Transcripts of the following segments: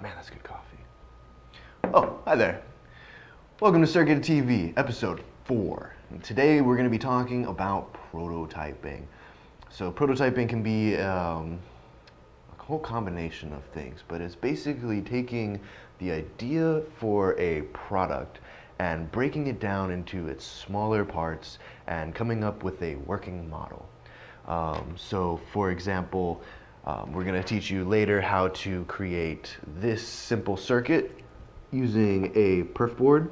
Man, that's good coffee. Oh, hi there. Welcome to CircuitTV, episode 4. And today we're going to be talking about prototyping. So prototyping can be a whole combination of things, but it's basically taking the idea for a product and breaking it down into its smaller parts and coming up with a working model. So for example, we're going to teach you later how to create this simple circuit using a perf board.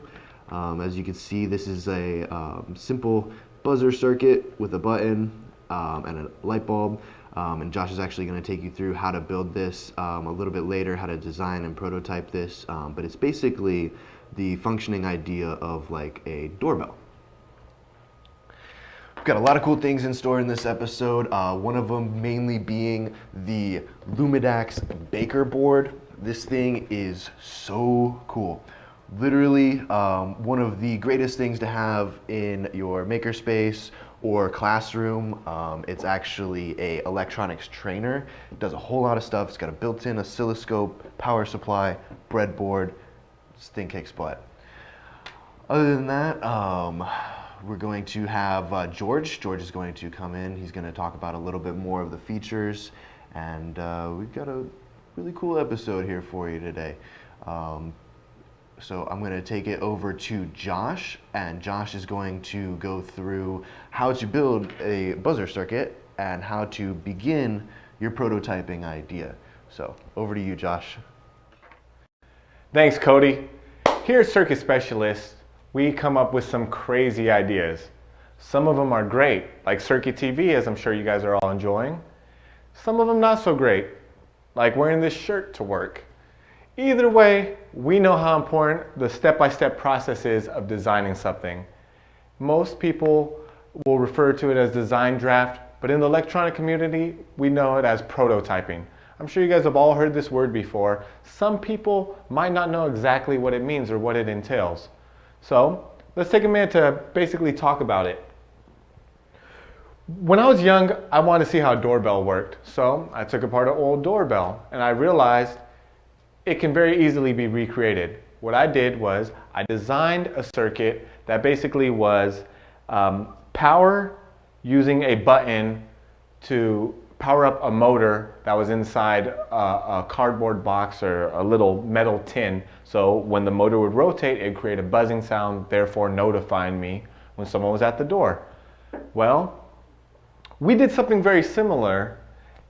As you can see, this is a simple buzzer circuit with a button and a light bulb. And Josh is actually going to take you through how to build this a little bit later, how to design and prototype this. But it's basically the functioning idea of like a doorbell. We've got a lot of cool things in store in this episode. One of them mainly being the Lumidax Baker board. This thing is so cool. Literally one of the greatest things to have in your makerspace or classroom. It's actually a electronics trainer. It does a whole lot of stuff. It's got a built-in oscilloscope, power supply, breadboard. This thing kicks butt. Other than that, we're going to have George. George is going to come in. He's going to talk about a little bit more of the features, and we've got a really cool episode here for you today. So I'm going to take it over to Josh, and Josh is going to go through how to build a buzzer circuit and how to begin your prototyping idea. So over to you, Josh. Thanks, Cody. Here at Circuit Specialist, we come up with some crazy ideas. Some of them are great, like CircuitTV, as I'm sure you guys are all enjoying. Some of them not so great, like wearing this shirt to work. Either way, we know how important the step-by-step process is of designing something. Most people will refer to it as design draft, but in the electronic community, we know it as prototyping. I'm sure you guys have all heard this word before. Some people might not know exactly what it means or what it entails. So let's take a minute to basically talk about it. When I was young, I wanted to see how a doorbell worked. So I took apart an old doorbell and I realized it can very easily be recreated. What I did was I designed a circuit that basically was power using a button to power up a motor that was inside a cardboard box or a little metal tin. So when the motor would rotate, it would create a buzzing sound, therefore notifying me when someone was at the door. Well, we did something very similar,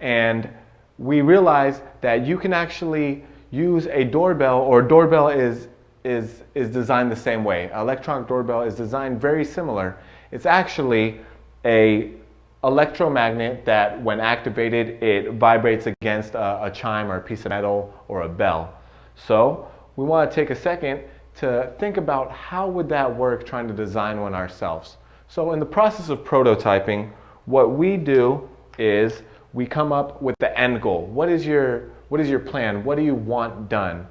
and we realized that you can actually use a doorbell, or a doorbell is designed the same way. An electronic doorbell is designed very similar. It's actually a electromagnet that when activated, it vibrates against a chime or a piece of metal or a bell. So we want to take a second to think about how would that work trying to design one ourselves. So in the process of prototyping, what we do is we come up with the end goal. What is your plan? What do you want done?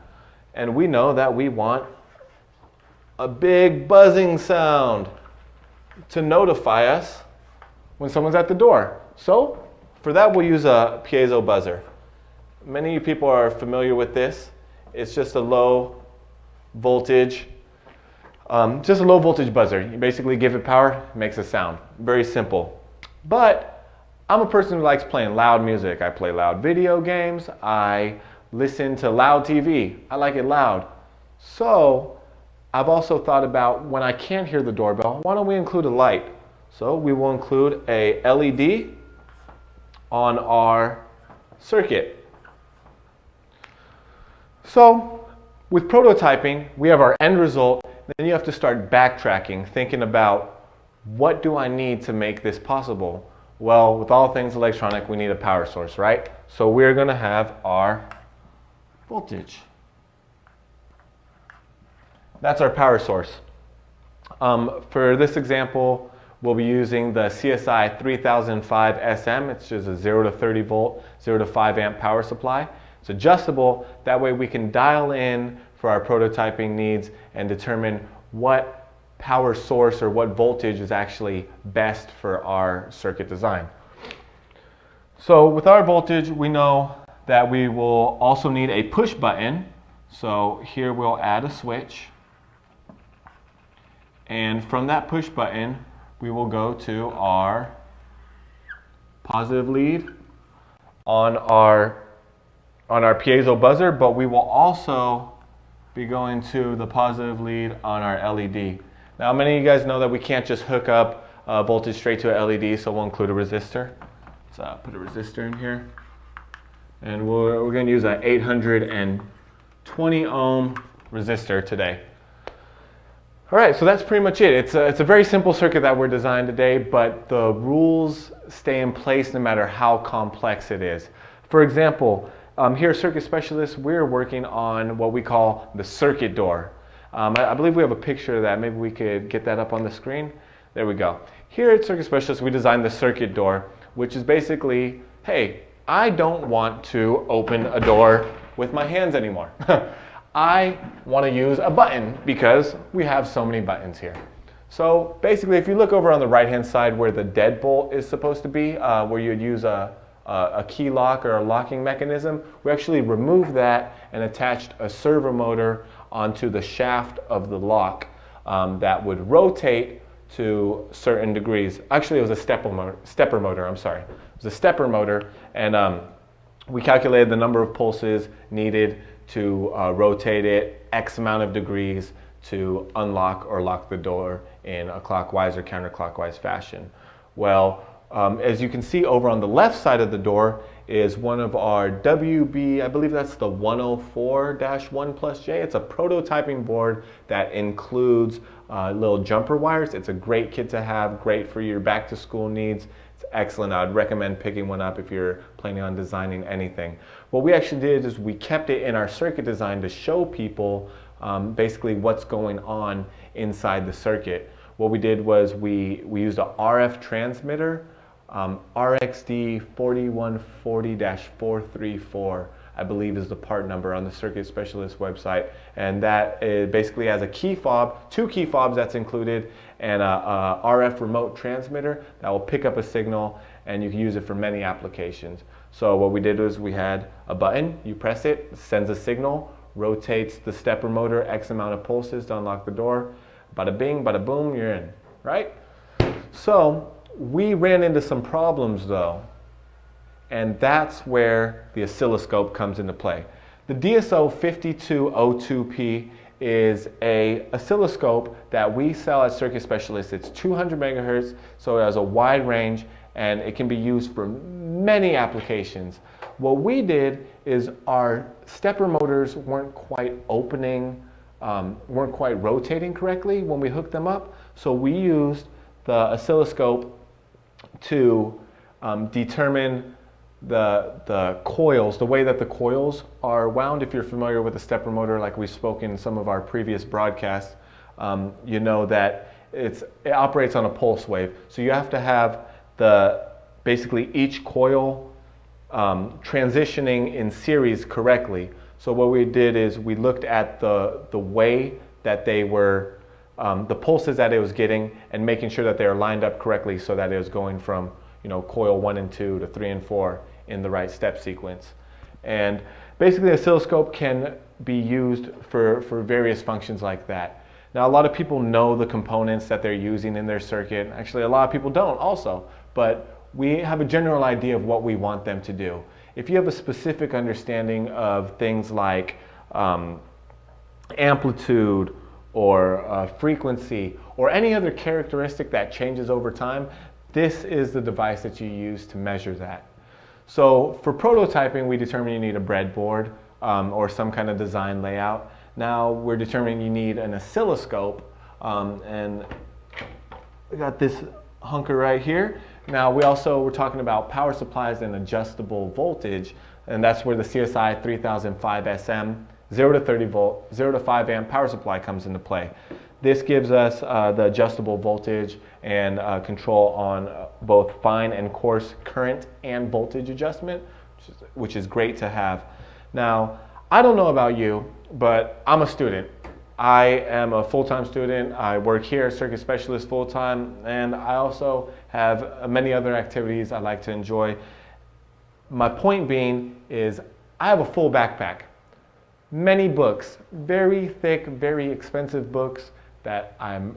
And we know that we want a big buzzing sound to notify us when someone's at the door. So for that, we'll use a piezo buzzer. Many people are familiar with this. It's just a low voltage, buzzer. You basically give it power, it makes a sound. Very simple. But I'm a person who likes playing loud music. I play loud video games. I listen to loud TV. I like it loud. So I've also thought about when I can't hear the doorbell, why don't we include a light? So we will include a LED on our circuit. So with prototyping, we have our end result. Then you have to start backtracking, thinking about what do I need to make this possible? Well, with all things electronic, we need a power source, right? So we're going to have our voltage. That's our power source. For this example, we'll be using the CSI 3005 SM. It's just a 0 to 30 volt, 0 to 5 amp power supply. It's adjustable. That way we can dial in for our prototyping needs and determine what power source or what voltage is actually best for our circuit design. So with our voltage, we know that we will also need a push button So here we'll add a switch. And from that push button, we will go to our positive lead on our piezo buzzer, but we will also be going to the positive lead on our LED. Now, many of you guys know that we can't just hook up voltage straight to a LED, so we'll include a resistor. So put a resistor in here. And we're going to use an 820 ohm resistor today. All right, so that's pretty much it. It's a very simple circuit that we're designing today, but the rules stay in place no matter how complex it is. For example, here at Circuit Specialists, we're working on what we call the circuit door. I believe we have a picture of that. Maybe we could get that up on the screen. There we go. Here at Circuit Specialists, we designed the circuit door, which is basically, hey, I don't want to open a door with my hands anymore. I want to use a button because we have so many buttons here. So basically, if you look over on the right-hand side where the deadbolt is supposed to be, where you'd use a key lock or a locking mechanism, we actually removed that and attached a servo motor onto the shaft of the lock that would rotate to certain degrees. Actually, it was a stepper motor, I'm sorry. It was a stepper motor, and we calculated the number of pulses needed to rotate it X amount of degrees to unlock or lock the door in a clockwise or counterclockwise fashion. Well, as you can see over on the left side of the door is one of our WB, I believe that's the 104-1+J. It's a prototyping board that includes little jumper wires. It's a great kit to have, great for your back to school needs. It's excellent. I would recommend picking one up if you're planning on designing anything. What we actually did is we kept it in our circuit design to show people basically what's going on inside the circuit. What we did was we used a RF transmitter, RXD 4140-434, I believe is the part number on the Circuit Specialist website, and that basically has a key fob, 2 key fobs that's included, and a RF remote transmitter that will pick up a signal, and you can use it for many applications. So what we did was we had a button, you press it, sends a signal, rotates the stepper motor X amount of pulses to unlock the door, bada bing, bada boom, you're in, right? So we ran into some problems though, and that's where the oscilloscope comes into play. The DSO 5202P is a oscilloscope that we sell at Circuit Specialists. It's 200 megahertz, so it has a wide range and it can be used for many applications. What we did is our stepper motors weren't quite opening, weren't quite rotating correctly when we hooked them up, so we used the oscilloscope to determine the coils, the way that the coils are wound. If you're familiar with the stepper motor, like we spoke in some of our previous broadcasts, you know that it operates on a pulse wave. So you have to have basically each coil transitioning in series correctly. So what we did is we looked at the way that they were, the pulses that it was getting, and making sure that they are lined up correctly so that it was going from, you know, coil 1 and 2 to 3 and 4 in the right step sequence. And basically the oscilloscope can be used for various functions like that. Now a lot of people know the components that they're using in their circuit. Actually a lot of people don't also, but we have a general idea of what we want them to do. If you have a specific understanding of things like amplitude or frequency or any other characteristic that changes over time, this is the device that you use to measure that. So for prototyping, we determine you need a breadboard or some kind of design layout. Now we're determining you need an oscilloscope, and we got this hunker right here. Now we're talking about power supplies and adjustable voltage, and that's where the CSI 3005 SM 0 to 30 volt, 0 to 5 amp power supply comes into play. This gives us the adjustable voltage and control on both fine and coarse current and voltage adjustment, which is great to have. Now, I don't know about you, but I'm a student. I am a full-time student. I work here at Circuit Specialist full-time, and I also have many other activities I like to enjoy. My point being is I have a full backpack. many books, very thick, very expensive books that I'm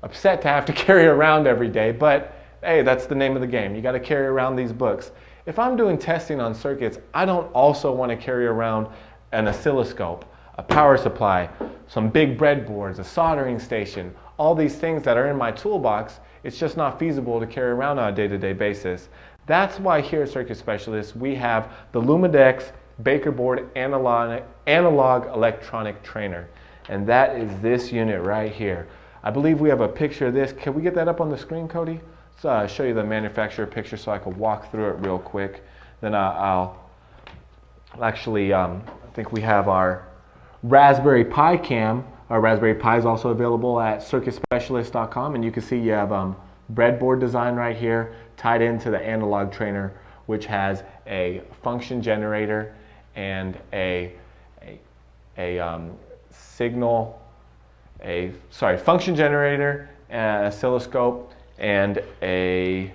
upset to have to carry around every day, but hey, that's the name of the game. You got to carry around these books. If I'm doing testing on circuits, I don't also want to carry around an oscilloscope, a power supply, some big breadboards, a soldering station, all these things that are in my toolbox. It's just not feasible to carry around on a day-to-day basis. That's why here at Circuit Specialists, we have the Lumidex Bakerboard analog electronic trainer. And that is this unit right here. I believe we have a picture of this. Can we get that up on the screen, Cody? Let's show you the manufacturer picture so I can walk through it real quick. Then I'll actually, I think we have our Raspberry Pi cam. Our Raspberry Pi is also available at circuitspecialist.com, and you can see you have breadboard design right here tied into the analog trainer, which has a function generator and a function generator, an oscilloscope, and a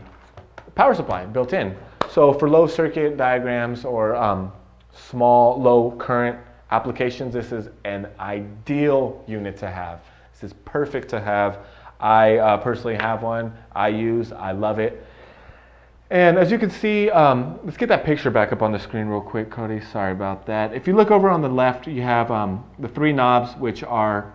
power supply built in. So for low circuit diagrams or small, low current applications, this is an ideal unit to have. This is perfect to have. I personally have one. I love it. And as you can see, let's get that picture back up on the screen real quick, Cody. Sorry about that. If you look over on the left, you have the three knobs, which are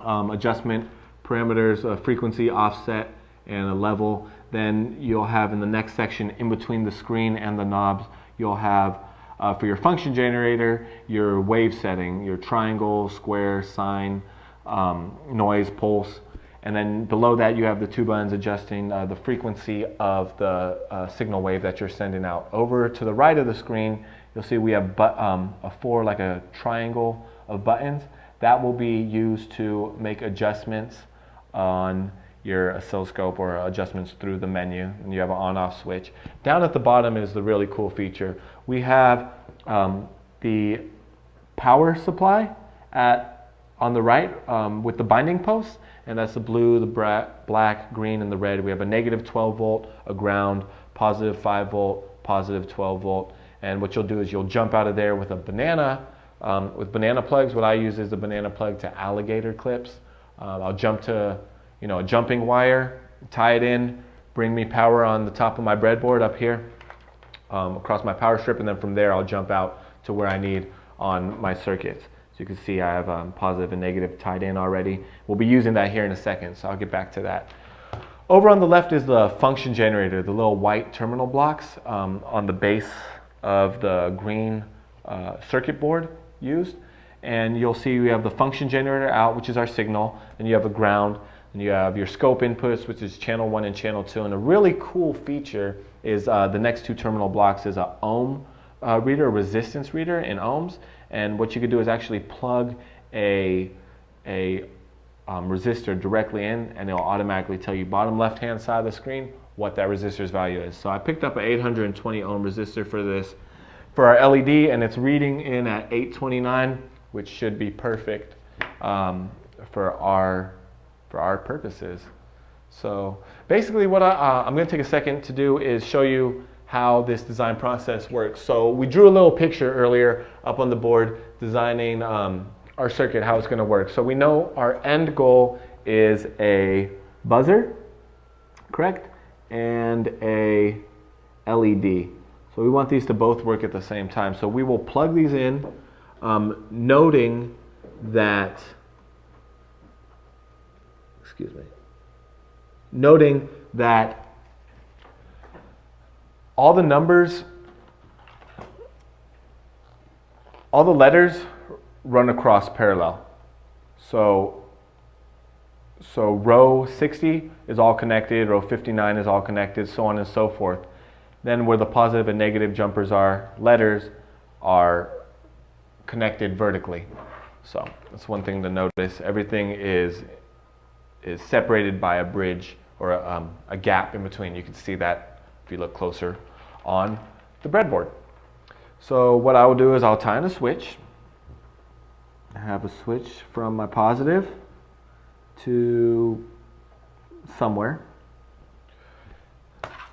adjustment parameters, a frequency, offset, and a level. Then you'll have in the next section, in between the screen and the knobs, you'll have for your function generator, your wave setting, your triangle, square, sine, noise, pulse. And then below that, you have the two buttons adjusting the frequency of the signal wave that you're sending out. Over to the right of the screen, you'll see we have like a triangle of buttons. That will be used to make adjustments on your oscilloscope or adjustments through the menu. And you have an on-off switch. Down at the bottom is the really cool feature. We have the power supply on the right with the binding posts. And that's the blue, the black, green, and the red. We have a negative 12 volt, a ground, positive 5 volt, positive 12 volt. And what you'll do is you'll jump out of there with a banana, with banana plugs. What I use is the banana plug to alligator clips. I'll jump to, a jumping wire, tie it in, bring me power on the top of my breadboard up here, across my power strip, and then from there I'll jump out to where I need on my circuits. So you can see I have positive and negative tied in already. We'll be using that here in a second, so I'll get back to that. Over on the left is the function generator, the little white terminal blocks on the base of the green circuit board used. And you'll see we have the function generator out, which is our signal, and you have a ground, and you have your scope inputs, which is channel 1 and channel 2. And a really cool feature is the next two terminal blocks is a ohm reader, a resistance reader in ohms. And what you could do is actually plug a resistor directly in, and it'll automatically tell you bottom left-hand side of the screen what that resistor's value is. So I picked up an 820 ohm resistor for our LED, and it's reading in at 829, which should be perfect for our purposes. So basically what I'm going to take a second to do is show you how this design process works. So we drew a little picture earlier up on the board designing our circuit, how it's going to work. So we know our end goal is a buzzer, correct? And a LED. So we want these to both work at the same time. So we will plug these in, noting that, all the numbers, all the letters run across parallel. So row 60 is all connected, row 59 is all connected, so on and so forth. Then where the positive and negative jumpers are, letters are connected vertically. So that's one thing to notice. Everything is separated by a bridge or a gap in between. You can see that if you look closer on the breadboard. So what I will do is I'll tie in a switch. I have a switch from my positive to somewhere.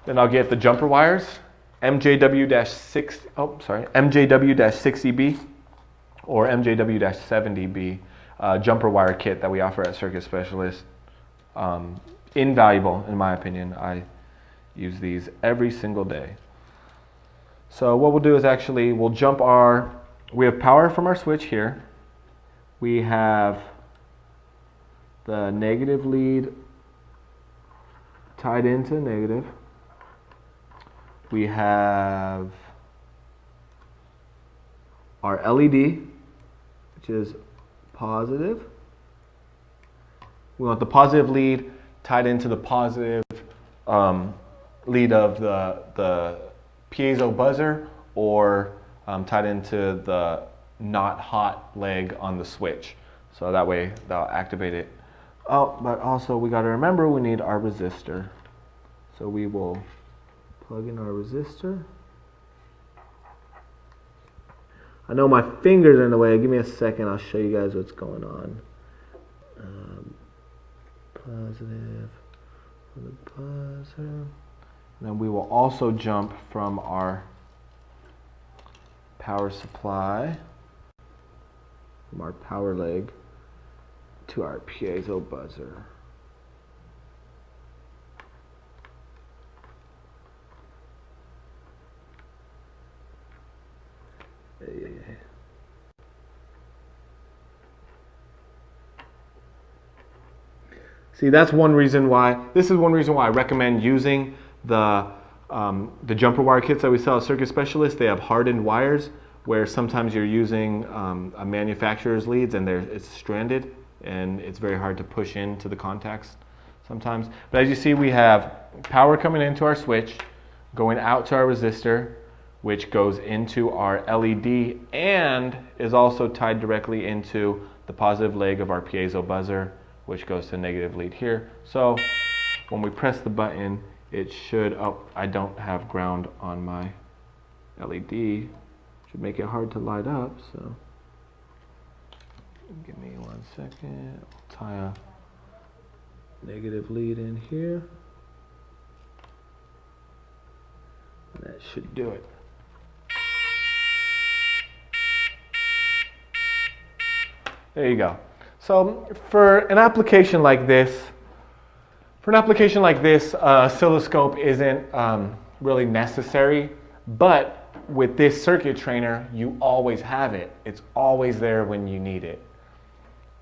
Then I'll get the jumper wires, MJW-60B or MJW-70B jumper wire kit that we offer at Circuit Specialist. Invaluable, in my opinion. I use these every single day. So what we'll do is actually we'll jump we have power from our switch here. We have the negative lead tied into negative. We have our LED, which is positive. We want the positive lead tied into the positive lead of the piezo buzzer, or tied into the not hot leg on the switch. So that way that'll activate it. Oh, but also we got to remember we need our resistor. So we will plug in our resistor. I know my finger's in the way. Give me a second. I'll show you guys what's going on. Positive for the buzzer. And then we will also jump from our power supply, from our power leg, to our piezo buzzer. See, that's one reason why, this is one reason why I recommend using the jumper wire kits that we sell at Circuit Specialist. They have hardened wires, where sometimes you're using a manufacturer's leads and it's stranded, and it's very hard to push into the contacts sometimes. But as you see, we have power coming into our switch, going out to our resistor, which goes into our LED and is also tied directly into the positive leg of our piezo buzzer, which goes to negative lead here. So when we press the button, it should, oh, I don't have ground on my LED. Should make it hard to light up, so give me 1 second. I'll tie a negative lead in here. That should do it. There you go. So for an application like this, oscilloscope isn't really necessary, but with this circuit trainer, you always have it. It's always there when you need it.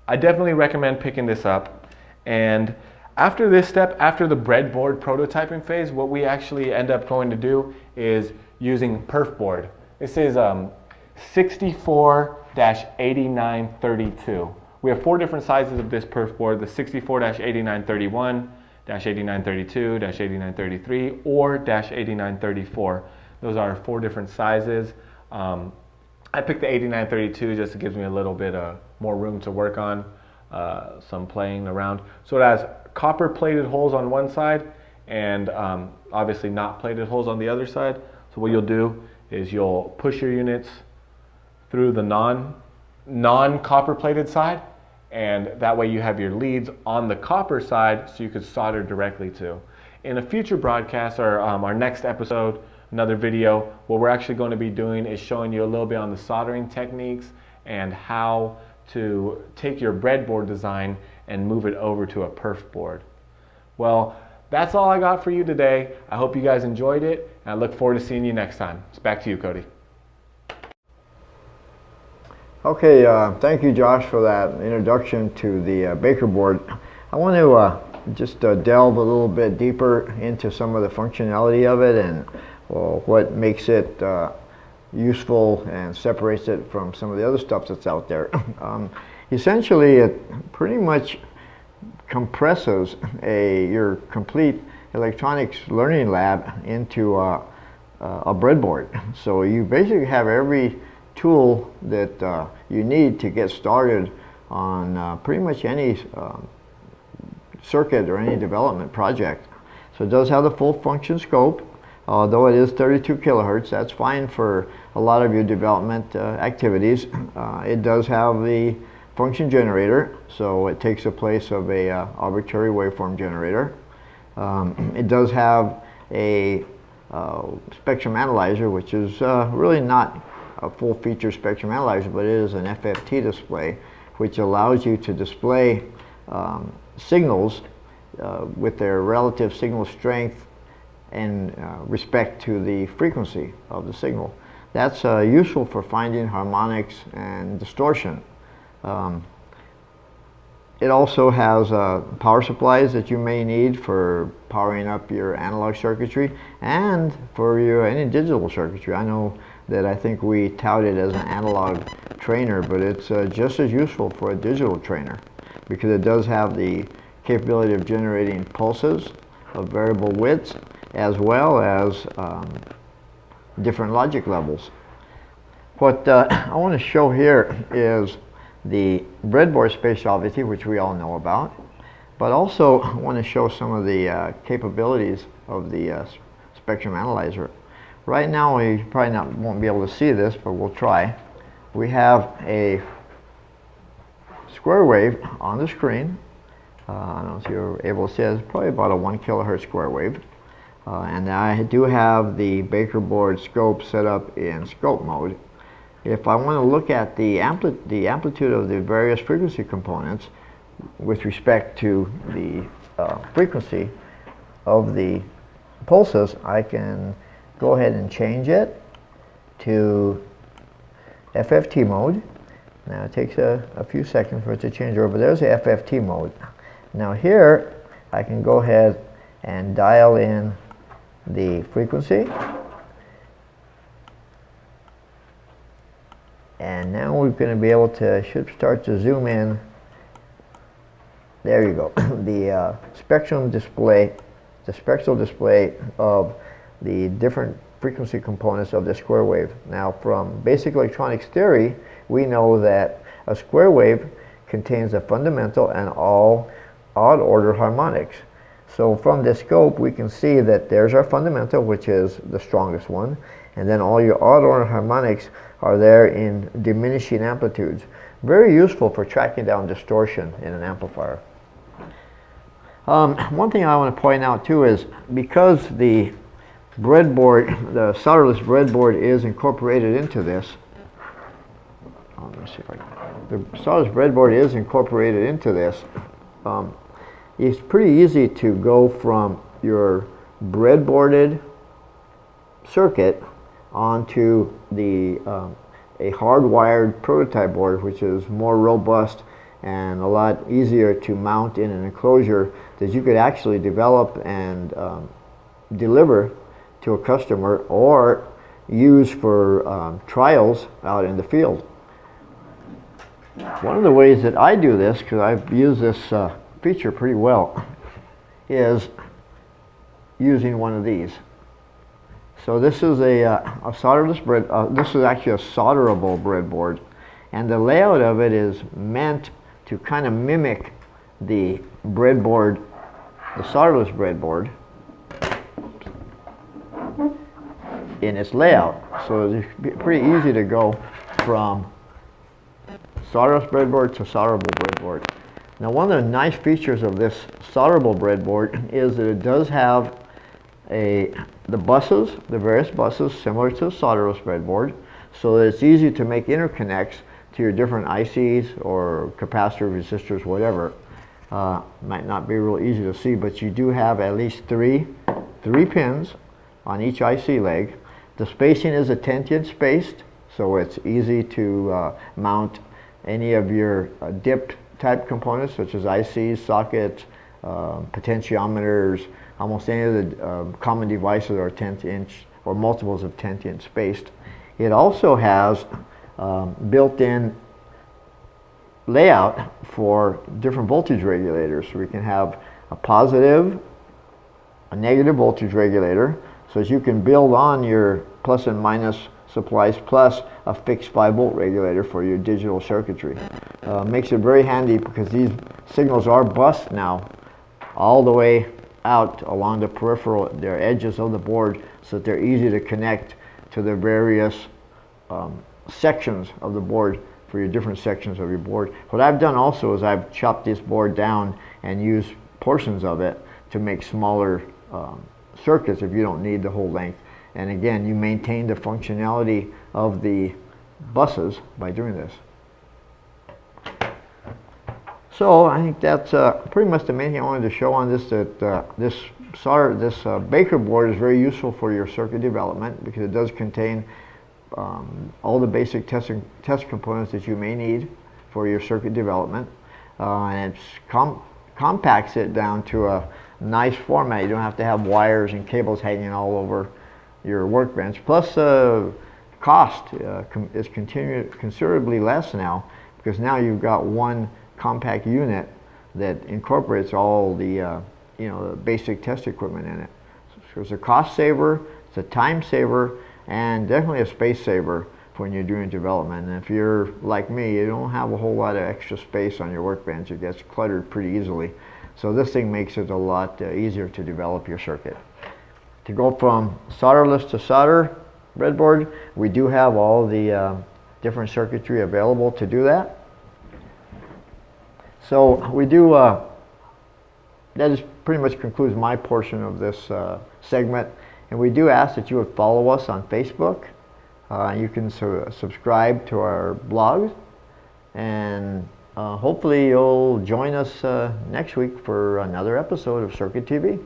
I definitely recommend picking this up. And after this step, after the breadboard prototyping phase, what we actually end up going to do is using perf board. This is 64-8932. We have 4 different sizes of this perf board: the 64-8931, -8932, -8933, or -8934. Those are 4 different sizes. I picked the 8932 just to give me a little bit more room to work on, some playing around. So it has copper plated holes on one side and obviously not plated holes on the other side. So what you'll do is you'll push your units through the non-copper plated side, and that way you have your leads on the copper side so you could solder directly to. In a future broadcast, or our next episode, another video, what we're actually going to be doing is showing you a little bit on the soldering techniques and how to take your breadboard design and move it over to a perf board. Well, that's all I got for you today. I hope you guys enjoyed it, and I look forward to seeing you next time. It's back to you, Cody. Okay, thank you, Josh, for that introduction to the Baker board. I want to just delve a little bit deeper into some of the functionality of it and what makes it useful and separates it from some of the other stuff that's out there. Essentially, it pretty much compresses your complete electronics learning lab into a breadboard. So you basically have every tool that you need to get started on pretty much any circuit or any development project. So it does have the full function scope, although it is 32 kilohertz. That's fine for a lot of your development activities. It does have the function generator, so it takes the place of a arbitrary waveform generator. It does have a spectrum analyzer, which is really not a full feature spectrum analyzer, but it is an FFT display, which allows you to display signals with their relative signal strength in respect to the frequency of the signal. That's useful for finding harmonics and distortion. It also has power supplies that you may need for powering up your analog circuitry and for your any digital circuitry. I know that I think we tout it as an analog trainer, but it's just as useful for a digital trainer because it does have the capability of generating pulses of variable widths as well as different logic levels. What I want to show here is the breadboard specialty, which we all know about, but also I want to show some of the capabilities of the spectrum analyzer. Right now, you probably won't be able to see this, but we'll try. We have a square wave on the screen. I don't know if you're able to see it. It's probably about a 1 kilohertz square wave. And I do have the Baker board scope set up in scope mode. If I want to look at the amplitude of the various frequency components with respect to the frequency of the pulses, I can go ahead and change it to FFT mode. Now it takes a few seconds for it to change over. There's the FFT mode. Now here I can go ahead and dial in the frequency. And now we're going to be able to, should start to zoom in. There you go. The spectral display of the different frequency components of the square wave. Now from basic electronics theory, we know that a square wave contains a fundamental and all odd order harmonics. So from this scope, we can see that there's our fundamental, which is the strongest one, and then all your odd order harmonics are there in diminishing amplitudes. Very useful for tracking down distortion in an amplifier. One thing I want to point out too is because the breadboard, the solderless breadboard is incorporated into this. Let me see if I can. The solderless breadboard is incorporated into this. It's pretty easy to go from your breadboarded circuit onto the a hardwired prototype board, which is more robust and a lot easier to mount in an enclosure that you could actually develop and deliver to a customer or use for trials out in the field. One of the ways that I do this, because I've used this feature pretty well, is using one of these. So this is a solderless bread. This is actually a solderable breadboard, and the layout of it is meant to kind of mimic the breadboard, the solderless breadboard, in its layout. So it's pretty easy to go from solderless breadboard to solderable breadboard. Now, one of the nice features of this solderable breadboard is that it does have the buses, the various buses, similar to the solderless breadboard, so that it's easy to make interconnects to your different ICs or capacitor, resistors, whatever. Might not be real easy to see, but you do have at least three pins on each IC leg. The spacing is attention spaced, so it's easy to mount any of your dipped type components such as ICs, sockets, potentiometers, almost any of the common devices are 10-inch or multiples of 10-inch spaced. It also has built-in layout for different voltage regulators. So we can have a positive, a negative voltage regulator, so that you can build on your plus and minus supplies plus a fixed 5-volt regulator for your digital circuitry. Makes it very handy because these signals are bused now all the way out along the peripheral, their edges of the board, so that they're easy to connect to the various sections of the board for your different sections of your board. What I've done also is I've chopped this board down and used portions of it to make smaller circuits if you don't need the whole length. And again, you maintain the functionality of the buses by doing this. So I think that's pretty much the main thing I wanted to show on this, that this Baker board is very useful for your circuit development because it does contain all the basic test components that you may need for your circuit development. And it compacts it down to a nice format. You don't have to have wires and cables hanging all over your workbench. Plus cost is considerably less now, because now you've got one compact unit that incorporates all the the basic test equipment in it. So it's a cost saver, it's a time saver, and definitely a space saver when you're doing development. And if you're like me, you don't have a whole lot of extra space on your workbench. It gets cluttered pretty easily. So this thing makes it a lot easier to develop your circuit. To go from solderless to solder breadboard, we do have all the different circuitry available to do that. So we do, that is pretty much concludes my portion of this segment. And we do ask that you would follow us on Facebook. You can subscribe to our blog. And hopefully you'll join us next week for another episode of Circuit TV.